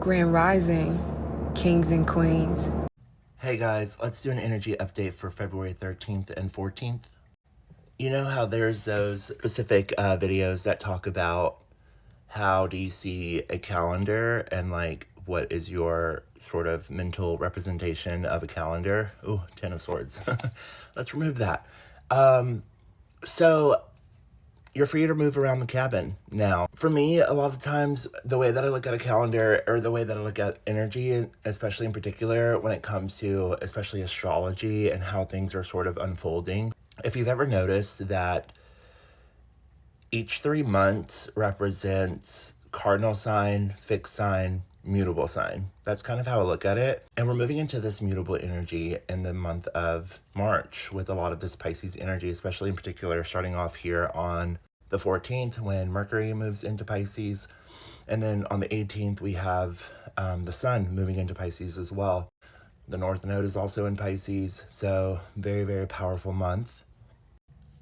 Grand Rising, Kings and Queens. Hey guys, let's do an energy update for February 13th and 14th. You know how there's those specific videos that talk about how do you see a calendar and like what is your sort of mental representation of a calendar? Ooh, 10 of Swords. Let's remove that. So you're free to move around the cabin now. For me, a lot of times, the way that I look at a calendar or the way that I look at energy, especially in particular when it comes to especially astrology and how things are sort of unfolding, if you've ever noticed that each 3 months represents cardinal sign, fixed sign, mutable sign. That's kind of how I look at it. And we're moving into this mutable energy in the month of March with a lot of this Pisces energy, especially in particular starting off here on the 14th when Mercury moves into Pisces. And then on the 18th, we have the sun moving into Pisces as well. The North Node is also in Pisces. So very, very powerful month.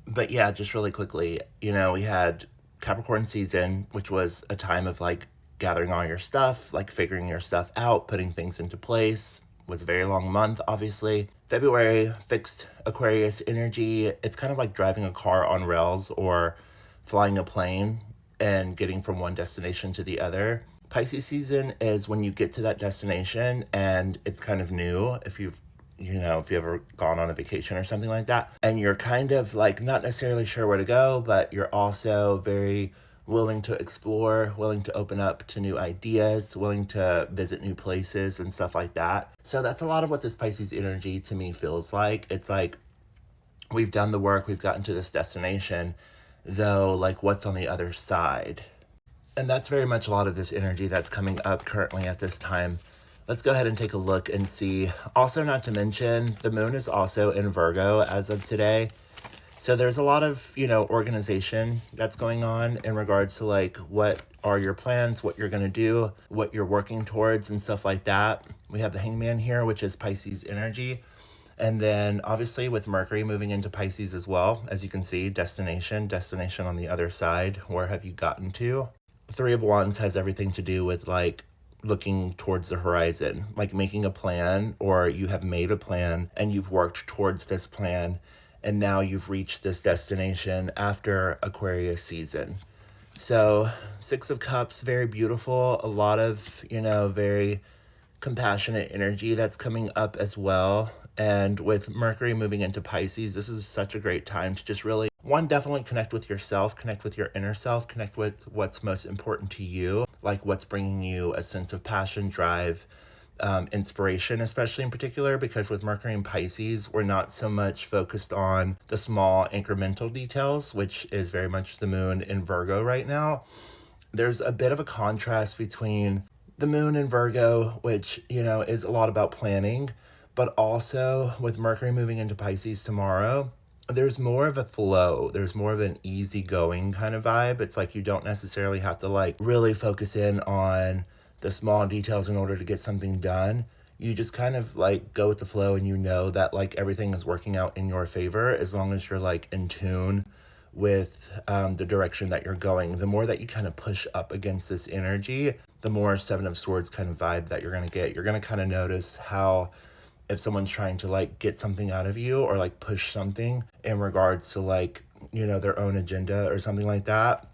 But yeah, just really quickly, we had Capricorn season, which was a time of like gathering all your stuff, like figuring your stuff out, putting things into place. It was a very long month, obviously. February, fixed Aquarius energy. It's kind of like driving a car on rails or flying a plane and getting from one destination to the other. Pisces season is when you get to that destination and it's kind of new. If you've ever gone on a vacation or something like that, and you're kind of like not necessarily sure where to go, but you're also very willing to explore, willing to open up to new ideas, willing to visit new places and stuff like that. So that's a lot of what this Pisces energy to me feels like. It's like we've done the work, we've gotten to this destination, though, like what's on the other side? And that's very much a lot of this energy that's coming up currently at this time. Let's go ahead and take a look and see. Also, not to mention, the moon is also in Virgo as of today. So there's a lot of, organization that's going on in regards to like what are your plans, what you're going to do, what you're working towards and stuff like that. We have the Hangman here, which is Pisces energy. And then obviously with Mercury moving into Pisces as well, as you can see, destination on the other side. Where have you gotten to? Three of Wands has everything to do with like looking towards the horizon, like making a plan, or you have made a plan and you've worked towards this plan and now you've reached this destination after Aquarius season. So 6 of Cups, very beautiful, a lot of, very compassionate energy that's coming up as well. And with Mercury moving into Pisces, this is such a great time to just really, one, definitely connect with yourself, connect with your inner self, connect with what's most important to you, like what's bringing you a sense of passion, drive, inspiration, especially in particular, because with Mercury and Pisces, we're not so much focused on the small incremental details, which is very much the moon in Virgo right now. There's a bit of a contrast between the moon in Virgo, which, is a lot about planning, but also with Mercury moving into Pisces tomorrow, there's more of a flow. There's more of an easygoing kind of vibe. It's like you don't necessarily have to like really focus in on the small details in order to get something done. You just kind of like go with the flow and that like everything is working out in your favor as long as you're like in tune with the direction that you're going. The more that you kind of push up against this energy, the more 7 of Swords kind of vibe that you're going to get. You're going to kind of notice how if someone's trying to like get something out of you or like push something in regards to like, their own agenda or something like that,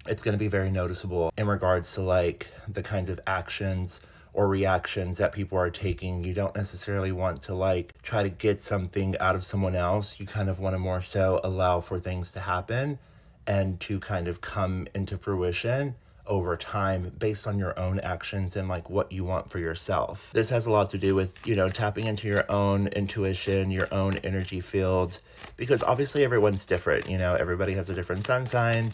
it's going to be very noticeable in regards to like the kinds of actions or reactions that people are taking. You don't necessarily want to like try to get something out of someone else. You kind of want to more so allow for things to happen and to kind of come into fruition over time based on your own actions and like what you want for yourself. This has a lot to do with, tapping into your own intuition, your own energy field, because obviously everyone's different. Everybody has a different sun sign,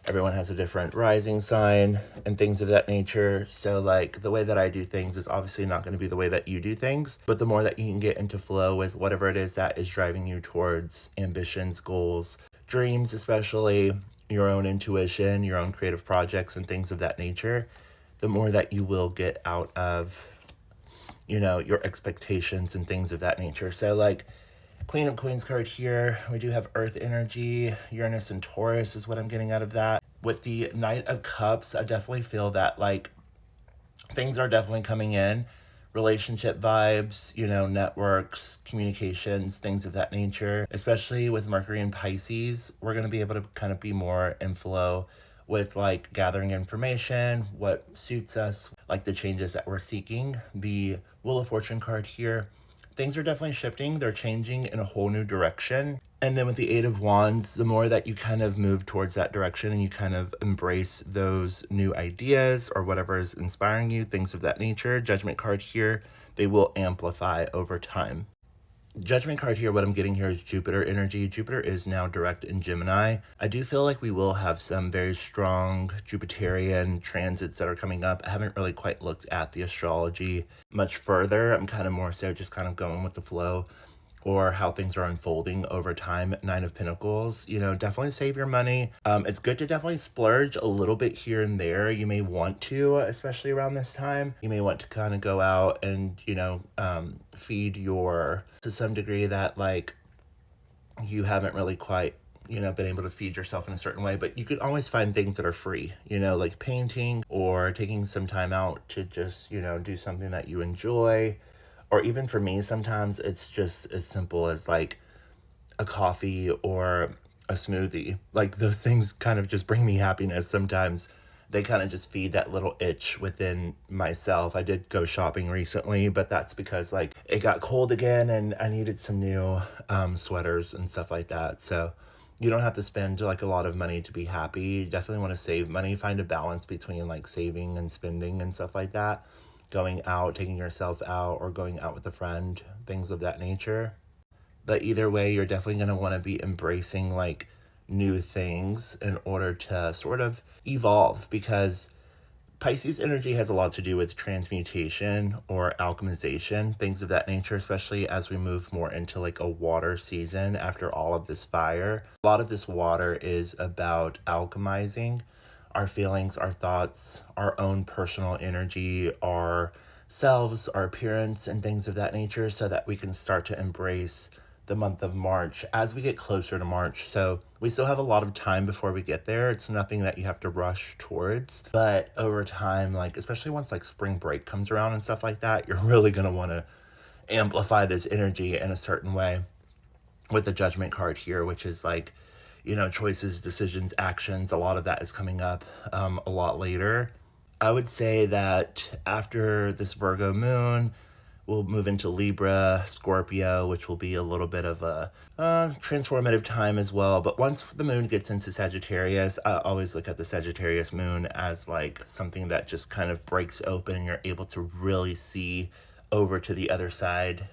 everyone has a different rising sign and things of that nature. So like the way that I do things is obviously not going to be the way that you do things, but the more that you can get into flow with whatever it is that is driving you towards ambitions, goals, dreams, especially your own intuition, your own creative projects and things of that nature, the more that you will get out of, your expectations and things of that nature. So like Queen of Queens card here, we do have Earth energy, Uranus and Taurus is what I'm getting out of that. With the Knight of Cups, I definitely feel that like things are definitely coming in. Relationship vibes, networks, communications, things of that nature. Especially with Mercury and Pisces, we're going to be able to kind of be more in flow with like gathering information, what suits us, like the changes that we're seeking. The Wheel of Fortune card here, things are definitely shifting. They're changing in a whole new direction. And then with the Eight of Wands, the more that you kind of move towards that direction and you kind of embrace those new ideas or whatever is inspiring you, things of that nature, Judgment card here, they will amplify over time. Judgment card here, what I'm getting here is Jupiter energy. Jupiter is now direct in Gemini. I do feel like we will have some very strong Jupiterian transits that are coming up. I haven't really quite looked at the astrology much further. I'm kind of more so just kind of going with the flow or how things are unfolding over time. Nine of Pentacles, definitely save your money. It's good to definitely splurge a little bit here and there. You may want to, especially around this time, you may want to kind of go out and, feed to some degree that like you haven't really quite been able to feed yourself in a certain way, but you could always find things that are free, like painting or taking some time out to just, do something that you enjoy. Or even for me, sometimes it's just as simple as like a coffee or a smoothie. Like those things kind of just bring me happiness. Sometimes they kind of just feed that little itch within myself. I did go shopping recently, but that's because like it got cold again and I needed some new sweaters and stuff like that. So you don't have to spend like a lot of money to be happy. You definitely want to save money, find a balance between like saving and spending and stuff like that. Going out, taking yourself out, or going out with a friend, things of that nature. But either way, you're definitely going to want to be embracing like new things in order to sort of evolve, because Pisces energy has a lot to do with transmutation or alchemization, things of that nature, especially as we move more into like a water season after all of this fire. A lot of this water is about alchemizing our feelings, our thoughts, our own personal energy, our selves, our appearance, and things of that nature, so that we can start to embrace the month of March as we get closer to March. So we still have a lot of time before we get there. It's nothing that you have to rush towards, but over time, like especially once like spring break comes around and stuff like that, you're really going to want to amplify this energy in a certain way with the Judgment card here, which is like, choices, decisions, actions. A lot of that is coming up a lot later. I would say that after this Virgo moon, we'll move into Libra, Scorpio, which will be a little bit of a transformative time as well. But once the moon gets into Sagittarius, I always look at the Sagittarius moon as like something that just kind of breaks open and you're able to really see over to the other side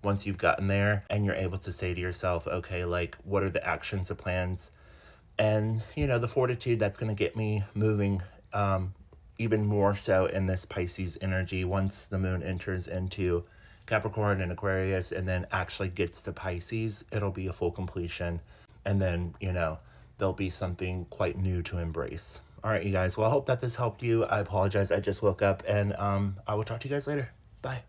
once you've gotten there, and you're able to say to yourself, okay, like what are the actions, the plans, and the fortitude that's going to get me moving even more so in this Pisces energy. Once the moon enters into Capricorn and Aquarius and then actually gets to Pisces, it'll be a full completion, and then there'll be something quite new to embrace. All right, you guys, well, I hope that this helped you. I apologize, I just woke up, and I will talk to you guys later. Bye.